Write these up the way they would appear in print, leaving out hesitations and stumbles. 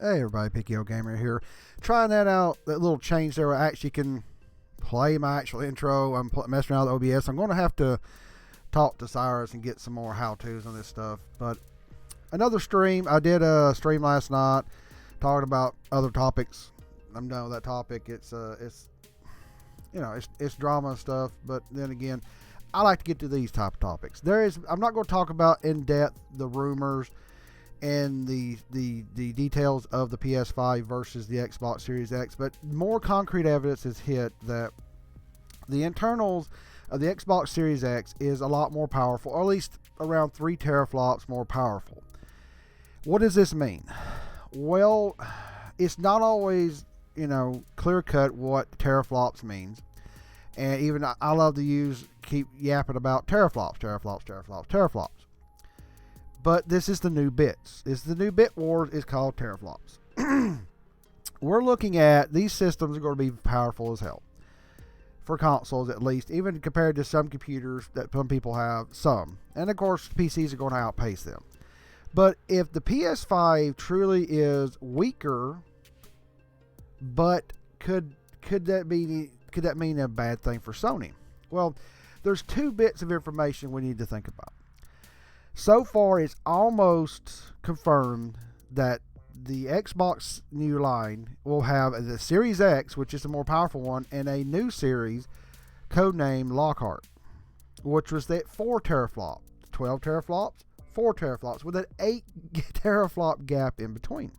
Hey everybody, Picky Old Gamer here. Trying that out, that little change there where I actually can play my actual intro. I'm messing around with OBS. I'm going to have to talk to Cyrus and get some more how-tos on this stuff. But another stream, I did a stream last night talking about other topics. I'm done with that topic. It's drama and stuff, but then again, I like to get to these type of topics. I'm not going to talk about in depth the rumors and the details of the PS5 versus the Xbox Series X, but more concrete evidence is hit that the internals of the Xbox Series X is a lot more powerful, or at least around 3 teraflops more powerful. What does this mean? Well, it's not always, clear cut what teraflops means. And even I love to keep yapping about teraflops. But this is the new bits. This is the new bit wars. It's called teraflops. We're looking at these systems are going to be powerful as hell. For consoles at least, even compared to some computers that some people have, some. And of course, PCs are going to outpace them. But if the PS5 truly is weaker, but could that mean a bad thing for Sony? Well, there's 2 bits of information we need to think about. So far, it's almost confirmed that the Xbox new line will have the Series X, which is the more powerful one, and a new series codenamed Lockhart, which was that 4 teraflops, 12 teraflops, 4 teraflops, with an 8 teraflop gap in between.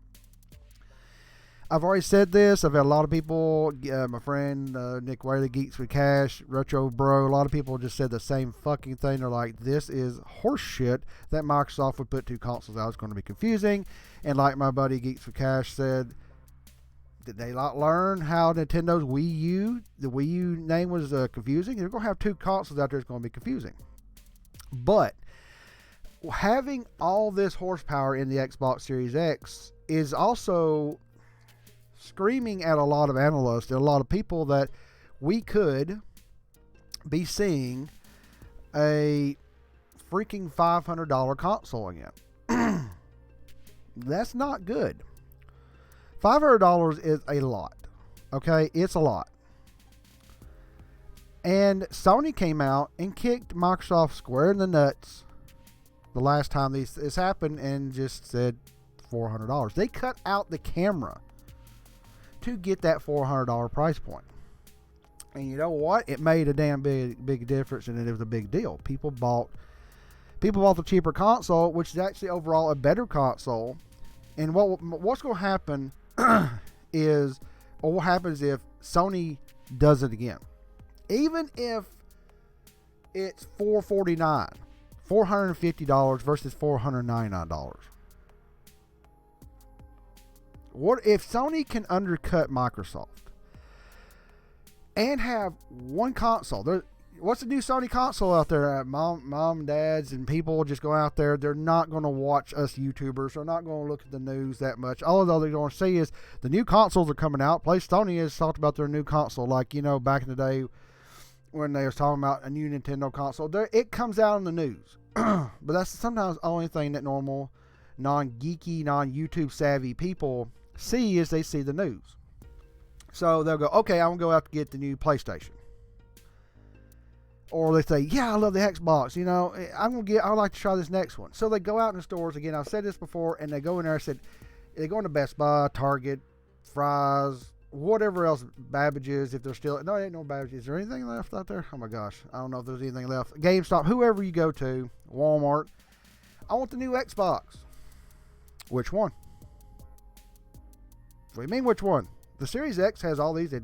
I've already said this. I've had a lot of people, my friend Nick Whaley, Geeks with Cash, Retro Bro, a lot of people just said the same fucking thing. They're like, this is horseshit that Microsoft would put 2 consoles out. It's going to be confusing. And like my buddy Geeks with Cash said, did they not learn how Nintendo's Wii U, the Wii U name was confusing? They're going to have 2 consoles out there. It's going to be confusing. But having all this horsepower in the Xbox Series X is also screaming at a lot of analysts and a lot of people that we could be seeing a freaking $500 console again. That's not good. $500 is a lot. Okay, it's a lot. And Sony came out and kicked Microsoft square in the nuts the last time this happened and just said $400. They cut out the camera to get that $400 price point. And you know what? It made a damn big difference, and it was a big deal. People bought the cheaper console, which is actually overall a better console. And what's going to happen is, or what happens if Sony does it again? Even if it's $450 versus $499. What if Sony can undercut Microsoft and have one console? What's the new Sony console out there? Mom, dads, and people just go out there. They're not going to watch us YouTubers. They're not going to look at the news that much. All they're going to see is the new consoles are coming out. Sony has talked about their new console, like back in the day when they was talking about a new Nintendo console. It comes out in the news, but that's sometimes the only thing that normal, non-geeky, non-YouTube savvy people see is they see the news. So they'll go, okay, I'm going to go out to get the new PlayStation. Or they say, yeah, I love the Xbox. I'd like to try this next one. So they go out in the stores. Again, I've said this before, and they go in there. They go into Best Buy, Target, Fry's, whatever else, Babbage's, if there's still, no, there ain't no Babbage's. Is there anything left out there? Oh my gosh. I don't know if there's anything left. GameStop, whoever you go to, Walmart. I want the new Xbox. Which one? What do you mean, which one? The Series X has all these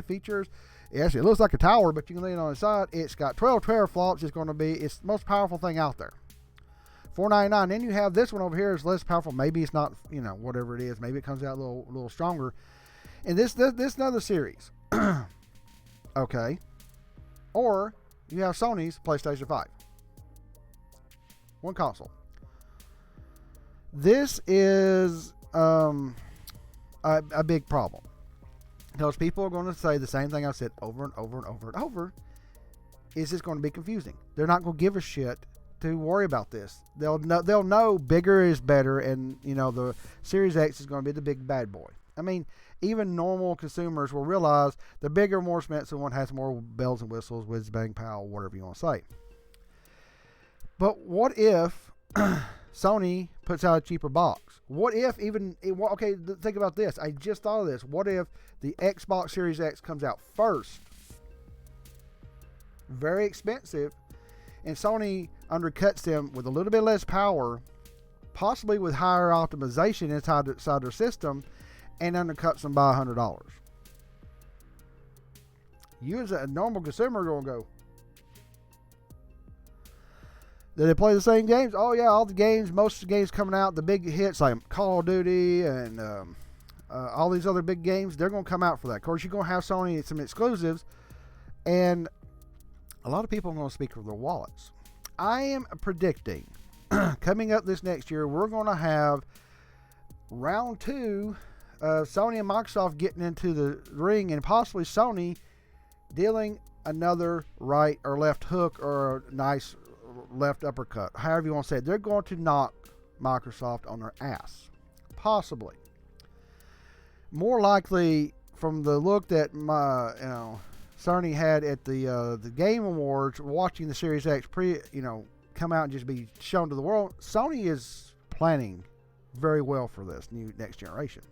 features. Yes, it looks like a tower, but you can lean on the side. It's got 12 teraflops. It's the most powerful thing out there. $499. Then you have this one over here is less powerful. Maybe it's not, whatever it is. Maybe it comes out a little stronger. And this another series. Okay. Or you have Sony's PlayStation 5. One console. This is a big problem, because people are going to say the same thing I've said over and over and over and over. Is this going to be confusing? They're not going to give a shit to worry about this. They'll know bigger is better, and the Series X is going to be the big bad boy. I mean, even normal consumers will realize the bigger, more expensive one has more bells and whistles, whiz bang pow, whatever you want to say. But what if Sony puts out a cheaper box? What if okay, think about this. I just thought of this. What if the Xbox Series X comes out first? Very expensive, and Sony undercuts them with a little bit less power, possibly with higher optimization inside their system, and undercuts them by $100. You as a normal consumer are going to go, do they play the same games? Oh yeah, all the games, most of the games coming out, the big hits like Call of Duty and all these other big games, they're going to come out for that. Of course, you're going to have Sony some exclusives, and a lot of people are going to speak with their wallets. I am predicting coming up this next year, we're going to have round 2 of Sony and Microsoft getting into the ring, and possibly Sony dealing another right or left hook or a nice left uppercut, however you want to say it. They're going to knock Microsoft on their ass. Possibly. More likely, from the look that Sony had at the Game Awards, watching the Series X come out and just be shown to the world, Sony is planning very well for this new next generation.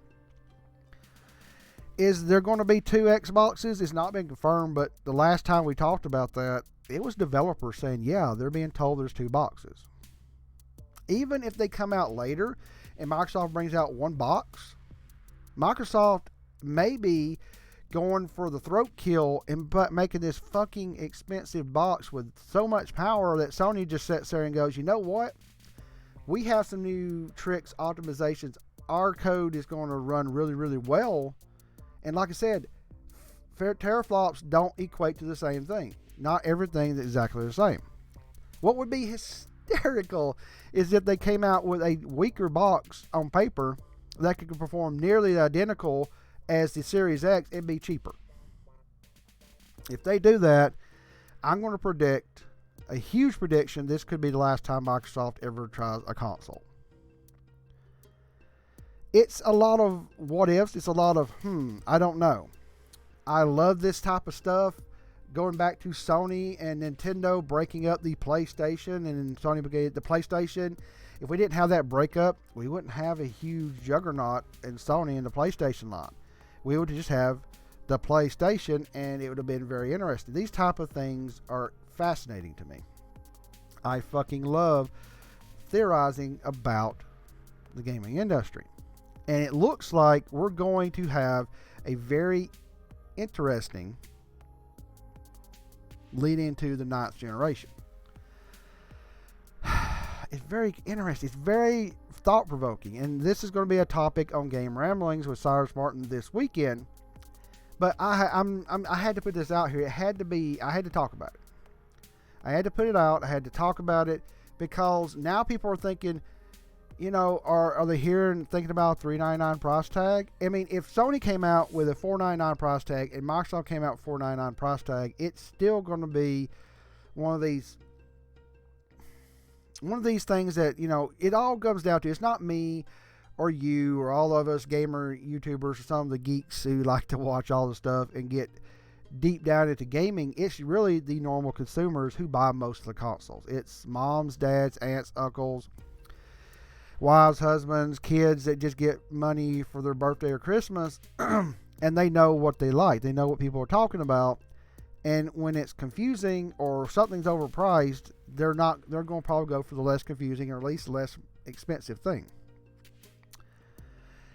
Is there going to be 2 Xboxes? It's not been confirmed, but the last time we talked about that, it was developers saying, yeah, they're being told there's 2 boxes. Even if they come out later and Microsoft brings out 1 box, Microsoft may be going for the throat kill and making this fucking expensive box with so much power that Sony just sits there and goes, you know what? We have some new tricks, optimizations. Our code is going to run really, really well. And like I said, teraflops don't equate to the same thing. Not everything is exactly the same. What would be hysterical is if they came out with a weaker box on paper that could perform nearly identical as the Series X and be cheaper. If they do that, I'm going to predict a huge prediction. This could be the last time Microsoft ever tries a console. It's a lot of what ifs. It's a lot of, I don't know. I love this type of stuff. Going back to Sony and Nintendo breaking up the PlayStation, and Sony became the PlayStation. If we didn't have that breakup, we wouldn't have a huge juggernaut in Sony and the PlayStation line. We would just have the PlayStation, and it would have been very interesting. These type of things are fascinating to me. I fucking love theorizing about the gaming industry. And it looks like we're going to have a very interesting lead into the 9th generation. It's very interesting. It's very thought-provoking. And this is going to be a topic on Game Ramblings with Cyrus Martin this weekend. But I had to put this out here. I had to talk about it. I had to put it out. I had to talk about it because now people are thinking, are they here and thinking about $399 price tag? I mean, if Sony came out with a $499 price tag and Microsoft came out with $499 price tag, it's still going to be one of these things that, it all comes down to. It's not me or you or all of us gamer YouTubers or some of the geeks who like to watch all the stuff and get deep down into gaming. It's really the normal consumers who buy most of the consoles. It's moms, dads, aunts, uncles, wives, husbands, kids that just get money for their birthday or Christmas, and they know what they like. They know what people are talking about. And when it's confusing or something's overpriced, they're going to probably go for the less confusing or at least less expensive thing.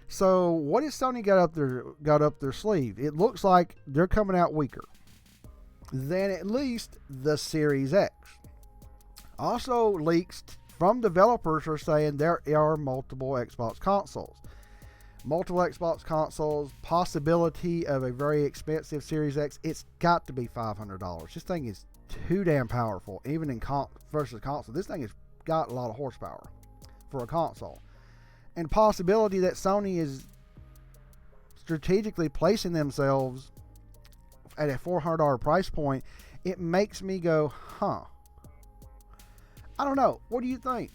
So what has Sony got up their sleeve? It looks like they're coming out weaker than at least the Series X. Also, leaks from developers are saying there are multiple Xbox consoles. Multiple Xbox consoles, possibility of a very expensive Series X. It's got to be $500. This thing is too damn powerful, even in versus console. This thing has got a lot of horsepower for a console. And possibility that Sony is strategically placing themselves at a $400 price point, it makes me go, I don't know. What do you think?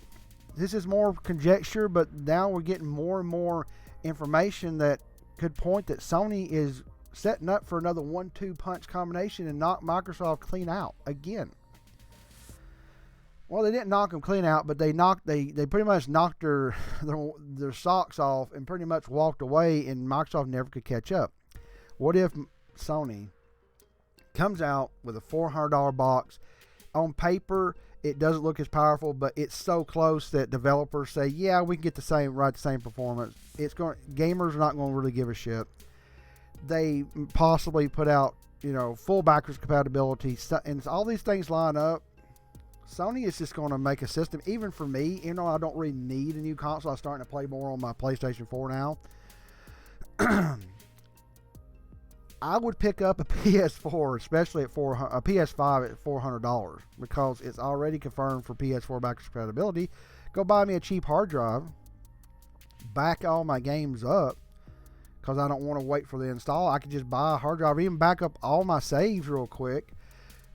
This is more conjecture, but now we're getting more and more information that could point that Sony is setting up for another 1-2 punch combination and knock Microsoft clean out again. Well, they didn't knock them clean out, but they pretty much knocked their socks off and pretty much walked away, and Microsoft never could catch up. What if Sony comes out with a $400 box? On paper, it doesn't look as powerful, but it's so close that developers say, yeah, we can get the same performance. Gamers are not going to really give a shit. They possibly put out, full backwards compatibility, and all these things line up. Sony is just going to make a system, even for me, even though I don't really need a new console. I'm starting to play more on my PlayStation 4 now. I would pick up a PS4, especially a PS5 at $400, because it's already confirmed for PS4 backwards compatibility. Go buy me a cheap hard drive, back all my games up, because I don't want to wait for the install. I can just buy a hard drive, even back up all my saves real quick.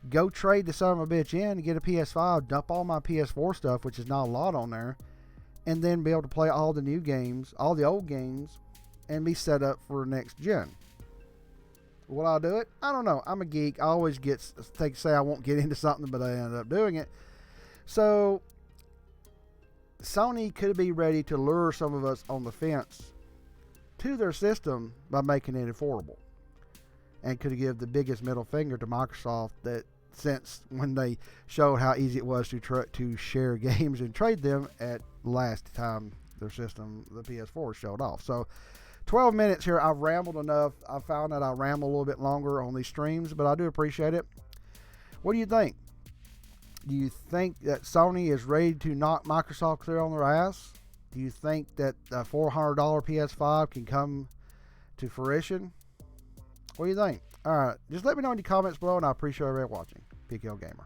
Go trade the son of a bitch in and get a PS5, dump all my PS4 stuff, which is not a lot on there, and then be able to play all the new games, all the old games, and be set up for next gen. Will I do it? I don't know. I'm a geek. I always say I won't get into something, but I end up doing it. So Sony could be ready to lure some of us on the fence to their system by making it affordable, and could give the biggest middle finger to Microsoft that since when they showed how easy it was to share games and trade them at last time their system, the PS4, showed off. So 12 minutes here. I've rambled enough. I found that I ramble a little bit longer on these streams, but I do appreciate it. What do you think? Do you think that Sony is ready to knock Microsoft clear on their ass? Do you think that a $400 PS5 can come to fruition? What do you think? All right, just let me know in the comments below, and I appreciate everybody watching. PKO Gamer.